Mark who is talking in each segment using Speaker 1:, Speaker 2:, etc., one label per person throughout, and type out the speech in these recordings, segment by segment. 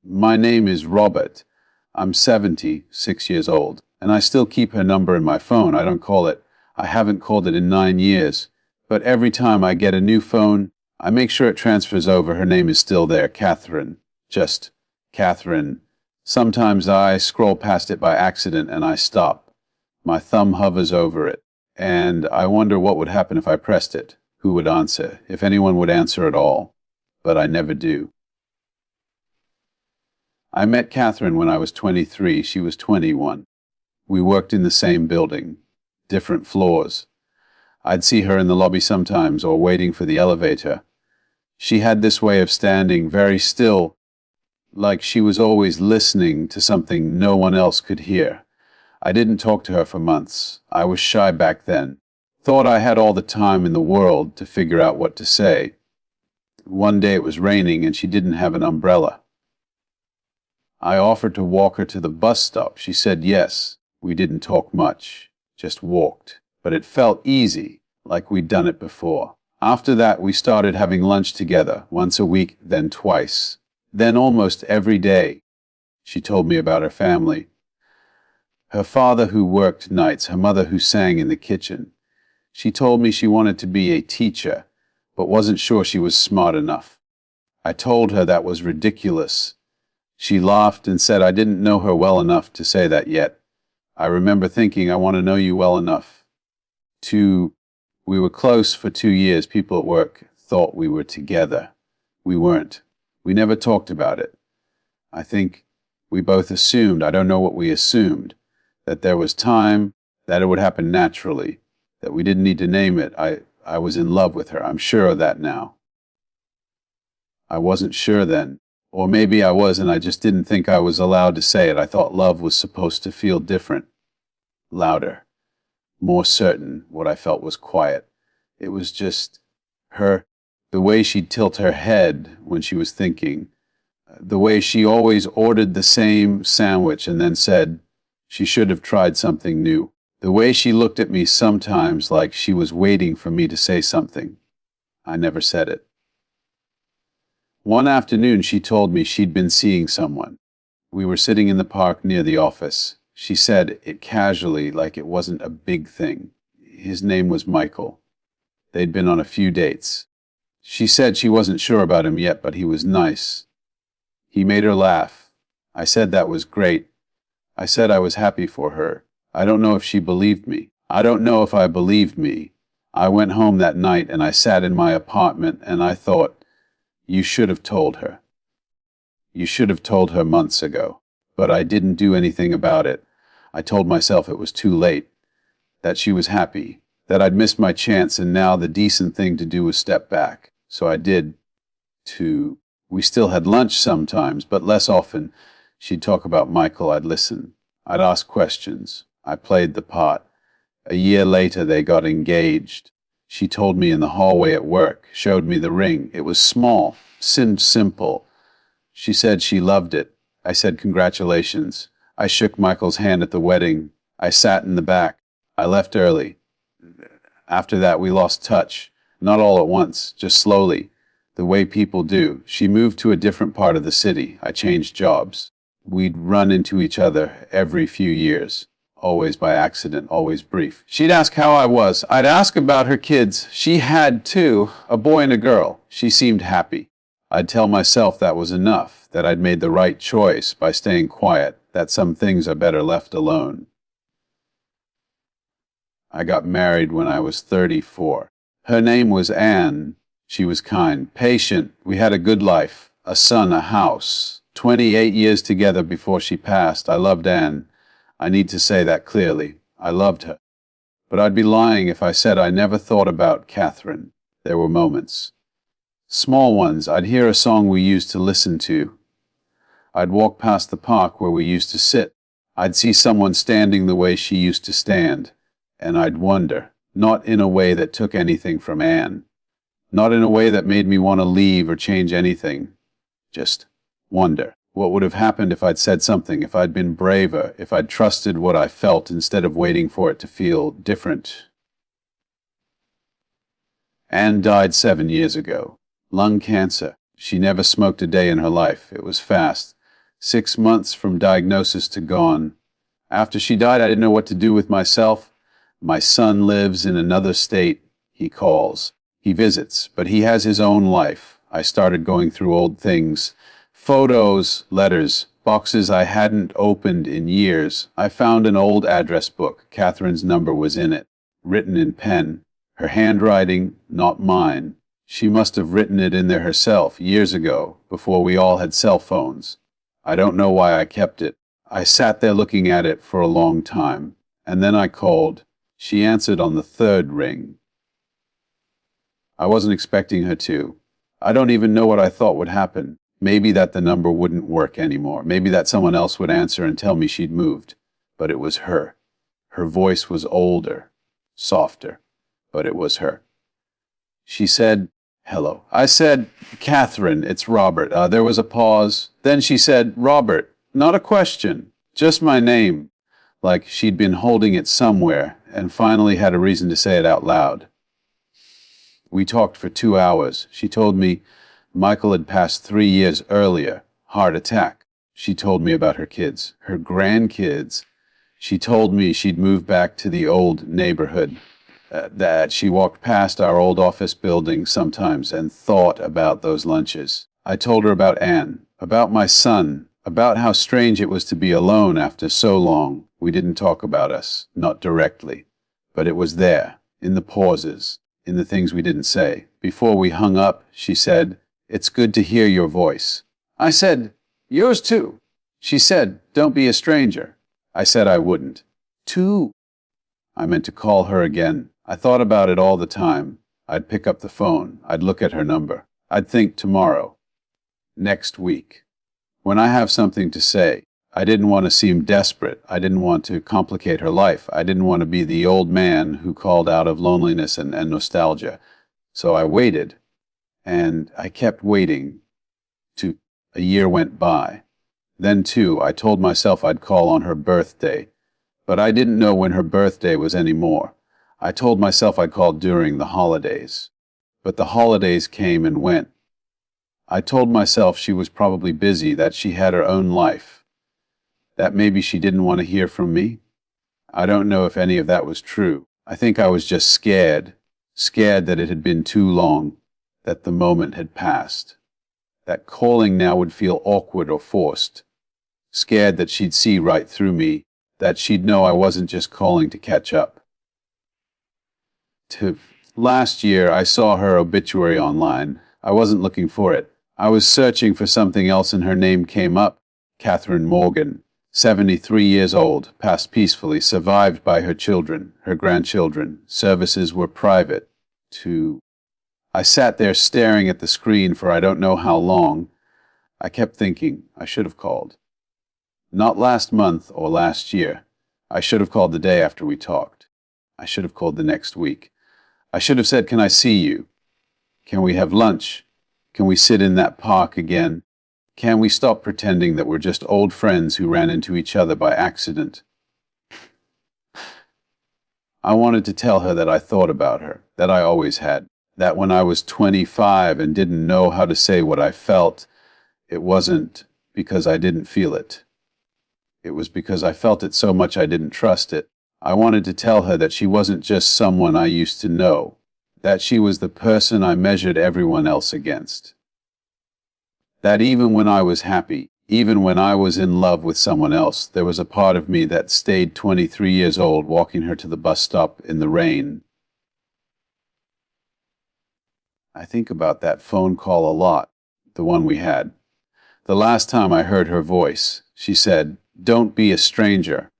Speaker 1: My name is Robert. I'm 76 years old, and I still keep her number in my phone. I don't call it. I haven't called it in 9 years. But every time I get a new phone, I make sure it transfers over. Her name is still there, Catherine. Just Catherine. Sometimes I scroll past it by accident and I stop. My thumb hovers over it, and I wonder what would happen if I pressed it. Who would answer? If anyone would answer at all. But I never do. I met Catherine when I was 23. She was 21. We worked in the same building, different floors. I'd see her in the lobby sometimes or waiting for the elevator. She had this way of standing very still, like she was always listening to something no one else could hear. I didn't talk to her for months. I was shy back then. Thought I had all the time in the world to figure out what to say. One day it was raining and she didn't have an umbrella. I offered to walk her to the bus stop. She said yes. We didn't talk much, just walked. But it felt easy, like we'd done it before. After that, we started having lunch together, once a week, then twice. Then almost every day. She told me about her family. Her father who worked nights, her mother who sang in the kitchen. She told me she wanted to be a teacher, but wasn't sure she was smart enough. I told her that was ridiculous. She laughed and said I didn't know her well enough to say that yet. I remember thinking, I want to know you well enough. We were close for 2 years. People at work thought we were together. We weren't. We never talked about it. I think we both assumed, I don't know what we assumed, that there was time, that it would happen naturally, that we didn't need to name it. I was in love with her. I'm sure of that now. I wasn't sure then. Or maybe I was and I just didn't think I was allowed to say it. I thought love was supposed to feel different, louder, more certain. What I felt was quiet. It was just her, the way she'd tilt her head when she was thinking, the way she always ordered the same sandwich and then said she should have tried something new. The way she looked at me sometimes like she was waiting for me to say something. I never said it. One afternoon she told me she'd been seeing someone. We were sitting in the park near the office. She said it casually, like it wasn't a big thing. His name was Michael. They'd been on a few dates. She said she wasn't sure about him yet, but he was nice. He made her laugh. I said that was great. I said I was happy for her. I don't know if she believed me. I don't know if I believed me. I went home that night and I sat in my apartment and I thought, you should have told her. You should have told her months ago. But I didn't do anything about it. I told myself it was too late, that she was happy, that I'd missed my chance, and now the decent thing to do was step back. So I did. We still had lunch sometimes, but less often. She'd talk about Michael, I'd listen. I'd ask questions. I played the part. A year later, they got engaged. She told me in the hallway at work, showed me the ring. It was small, simple. She said she loved it. I said congratulations. I shook Michael's hand at the wedding. I sat in the back. I left early. After that, we lost touch. Not all at once, just slowly, the way people do. She moved to a different part of the city. I changed jobs. We'd run into each other every few years. Always by accident, always brief. She'd ask how I was. I'd ask about her kids. She had two, a boy and a girl. She seemed happy. I'd tell myself that was enough, that I'd made the right choice by staying quiet, that some things are better left alone. I got married when I was 34. Her name was Anne. She was kind, patient. We had a good life, a son, a house. 28 years together before she passed. I loved Anne. I need to say that clearly. I loved her. But I'd be lying if I said I never thought about Catherine. There were moments. Small ones. I'd hear a song we used to listen to. I'd walk past the park where we used to sit. I'd see someone standing the way she used to stand. And I'd wonder, not in a way that took anything from Anne. Not in a way that made me want to leave or change anything. Just wonder. What would have happened if I'd said something, if I'd been braver, if I'd trusted what I felt instead of waiting for it to feel different? Anne died 7 years ago. Lung cancer. She never smoked a day in her life. It was fast. 6 months from diagnosis to gone. After she died, I didn't know what to do with myself. My son lives in another state. He calls. He visits, but he has his own life. I started going through old things. Photos, letters, boxes I hadn't opened in years. I found an old address book. Catherine's number was in it, written in pen. Her handwriting, not mine. She must have written it in there herself years ago, before we all had cell phones. I don't know why I kept it. I sat there looking at it for a long time, and then I called. She answered on the third ring. I wasn't expecting her to. I don't even know what I thought would happen. Maybe that the number wouldn't work anymore. Maybe that someone else would answer and tell me she'd moved. But it was her. Her voice was older, softer, but it was her. She said, "Hello." I said, "Catherine, it's Robert." There was a pause. Then she said, "Robert," not a question, just my name, like she'd been holding it somewhere and finally had a reason to say it out loud. We talked for 2 hours. She told me Michael had passed 3 years earlier, heart attack. She told me about her kids, her grandkids. She told me she'd moved back to the old neighborhood, that she walked past our old office building sometimes and thought about those lunches. I told her about Anne, about my son, about how strange it was to be alone after so long. We didn't talk about us, not directly, but it was there, in the pauses, in the things we didn't say. Before we hung up, she said, "It's good to hear your voice." I said, "Yours too." She said, "Don't be a stranger." I said I wouldn't. I meant to call her again. I thought about it all the time. I'd pick up the phone. I'd look at her number. I'd think tomorrow. Next week. When I have something to say. I didn't want to seem desperate. I didn't want to complicate her life. I didn't want to be the old man who called out of loneliness and nostalgia. So I waited. And I kept waiting. A year went by. Then, too, I told myself I'd call on her birthday. But I didn't know when her birthday was anymore. I told myself I'd call during the holidays. But the holidays came and went. I told myself she was probably busy, that she had her own life. That maybe she didn't want to hear from me. I don't know if any of that was true. I think I was just scared that it had been too long, that the moment had passed, that calling now would feel awkward or forced, scared that she'd see right through me, that she'd know I wasn't just calling to catch up. Last year, I saw her obituary online. I wasn't looking for it. I was searching for something else and her name came up. Catherine Morgan, 73 years old, passed peacefully, survived by her children, her grandchildren. Services were private. I sat there staring at the screen for I don't know how long. I kept thinking I should have called. Not last month or last year. I should have called the day after we talked. I should have called the next week. I should have said, "Can I see you? Can we have lunch? Can we sit in that park again? Can we stop pretending that we're just old friends who ran into each other by accident?" I wanted to tell her that I thought about her, that I always had, that when I was 25 and didn't know how to say what I felt, it wasn't because I didn't feel it. It was because I felt it so much I didn't trust it. I wanted to tell her that she wasn't just someone I used to know, that she was the person I measured everyone else against. That even when I was happy, even when I was in love with someone else, there was a part of me that stayed 23 years old walking her to the bus stop in the rain. I think about that phone call a lot, the one we had. The last time I heard her voice, she said, "Don't be a stranger."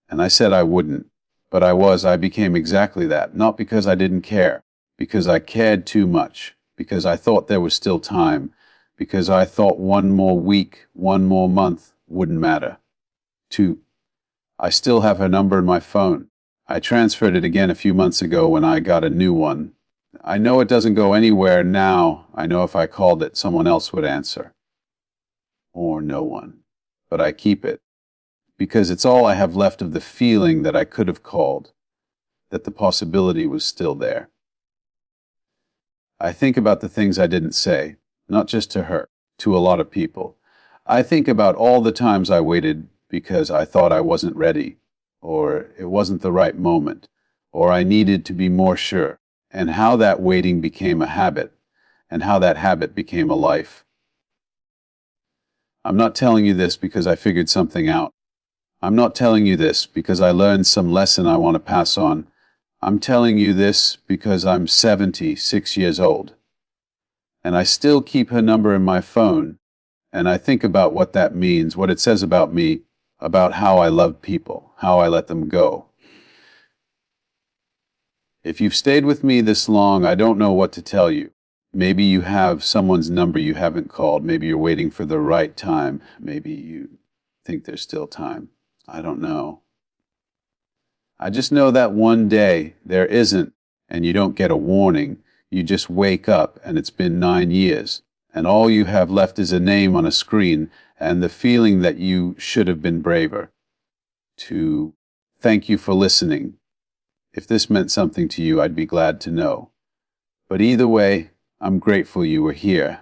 Speaker 1: And I said I wouldn't, but I became exactly that, not because I didn't care, because I cared too much, because I thought there was still time, because I thought one more week, one more month wouldn't matter. I still have her number in my phone. I transferred it again a few months ago when I got a new one. I know it doesn't go anywhere now. I know if I called it, someone else would answer. Or no one. But I keep it. Because it's all I have left of the feeling that I could have called, that the possibility was still there. I think about the things I didn't say, not just to her, to a lot of people. I think about all the times I waited because I thought I wasn't ready, or it wasn't the right moment, or I needed to be more sure, and how that waiting became a habit, and how that habit became a life. I'm not telling you this because I figured something out. I'm not telling you this because I learned some lesson I want to pass on. I'm telling you this because I'm 76 years old. And I still keep her number in my phone, and I think about what that means, what it says about me, about how I love people, how I let them go. If you've stayed with me this long, I don't know what to tell you. Maybe you have someone's number you haven't called. Maybe you're waiting for the right time. Maybe you think there's still time. I don't know. I just know that one day there isn't, and you don't get a warning. You just wake up, and it's been 9 years, and all you have left is a name on a screen and the feeling that you should have been braver. To thank you for listening. If this meant something to you, I'd be glad to know. But either way, I'm grateful you were here.